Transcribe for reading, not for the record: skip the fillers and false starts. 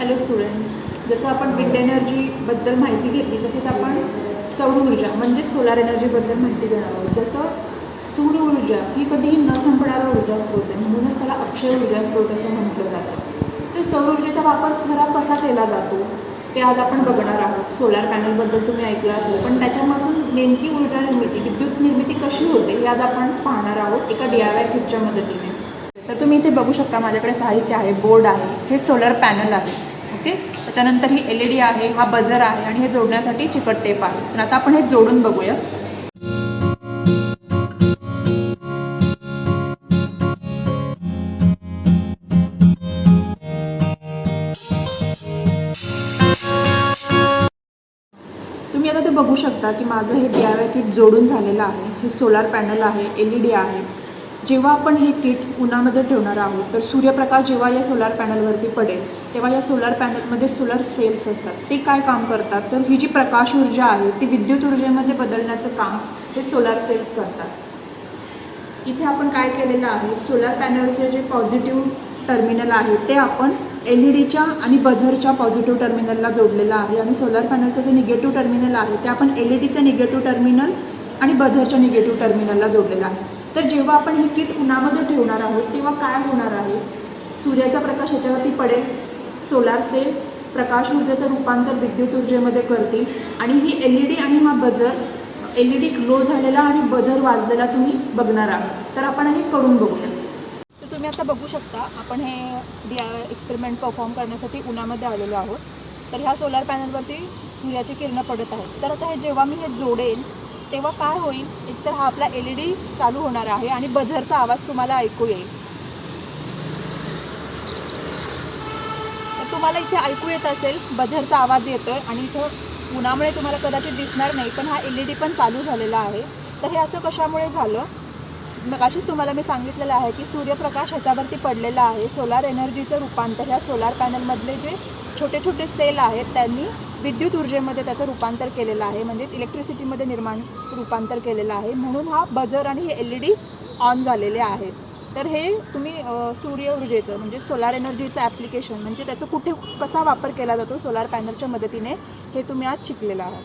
Hello students, जसं आपण wind एनर्जीबद्दल माहिती घेतली तसेच आपण सौर ऊर्जा म्हणजेच सोलार एनर्जीबद्दल माहिती घेणार आहोत. जसं सूर्य ऊर्जा ही कधीही न संपणारा ऊर्जा स्रोत आहे, म्हणूनच त्याला अक्षय ऊर्जा स्रोत असं म्हटलं जातं. तर सौर ऊर्जेचा वापर खरा कसा केला जातो ते आज आपण बघणार आहोत. सोलार पॅनलबद्दल तुम्ही ऐकलं असेल, पण त्याच्यापासून नेमकी ऊर्जा निर्मिती, विद्युत निर्मिती कशी होते हे आज आपण पाहणार आहोत एका DIY किटच्या मदतीने. तर तुम्ही इथे बघू शकता, माझ्याकडे साहित्य आहे, बोर्ड आहे, हे सोलर पॅनल आहे. ओके, त्याच्यानंतर ही LED आहे, हा बझर आहे आणि हे जोडण्यासाठी चिकट टेप आहे. तर आता आपण हे जोडून बघूया. तुम्ही आता ते बघू शकता की माझं हे DIY किट जोडून झालेलं आहे. हे सोलार पॅनल आहे, LED आहे. जेव्हा आपण हे किट उन्हामध्ये ठेवणार आहोत तर सूर्यप्रकाश जेव्हा या सोलार पॅनलवरती पडेल तेव्हा या सोलार पॅनलमध्ये सोलर सेल्स असतात. ते काय काम करतात तर ही जी प्रकाश ऊर्जा आहे ती विद्युत ऊर्जेमध्ये बदलण्याचं काम हे सोलार सेल्स करतात. इथे आपण काय केलेलं आहे, सोलार पॅनलचे जे पॉझिटिव्ह टर्मिनल आहे ते आपण LEDच्या आणि बझरच्या पॉझिटिव्ह टर्मिनलला जोडलेलं आहे आणि सोलार पॅनलचं जे निगेटिव्ह टर्मिनल आहे ते आपण LEDचं निगेटिव्ह टर्मिनल आणि बझरच्या निगेटिव्ह टर्मिनलला जोडलेलं आहे. तर जेव्हा आपण हे किट उन्हामध्ये ठेवणार आहोत तेव्हा काय होणार आहे, सूर्याचा प्रकाश ह्याच्यावरती पडेल, सोलार सेल प्रकाश ऊर्जेचं रूपांतर विद्युत ऊर्जेमध्ये करतील आणि ही LED आणि हा बझर, LED ग्लो झालेला आणि बझर वाजलेला तुम्ही बघणार आहात. तर आपण हे करून बघूया. तर तुम्ही आता बघू शकता, आपण हे DIY एक्सपेरिमेंट परफॉर्म करण्यासाठी उन्हामध्ये आलेलो आहोत. तर ह्या सोलार पॅनलवरती सूर्याची किरणं पडत आहेत. तर आता हे जेव्हा मी हे जोडेन तेव्हा काय होईल, एकतर हा आपला LED चालू होणार आहे आणि बझरचा आवाज तुम्हाला ऐकू येईल. तर तुम्हाला इथे ऐकू येत असेल, बझरचा आवाज येतोय आणि इथं उन्हामुळे तुम्हाला कदाचित दिसणार नाही, पण हा LED पण चालू झालेला आहे. तर हे असं कशामुळे झालं, मगाशीच तुम्हाला मी सांगितलेलं आहे की सूर्यप्रकाश ह्याच्यावरती पडलेला आहे. सोलार एनर्जीचं रूपांतर ह्या सोलार पॅनलमधले जे छोटे छोटे सेल आहेत त्यांनी विद्युत ऊर्जेमध्ये त्याचं रूपांतर केलेलं आहे, म्हणजेच इलेक्ट्रिसिटीमध्ये रूपांतर केलेलं आहे. म्हणून हा बझर आणि हे LED ऑन झालेले आहेत. तर हे तुम्ही सूर्य ऊर्जेचं म्हणजे सोलार एनर्जीचं ॲप्लिकेशन म्हणजे त्याचं कुठे कसा वापर केला जातो सोलार पॅनलच्या मदतीने हे तुम्ही आज शिकलेला आहात.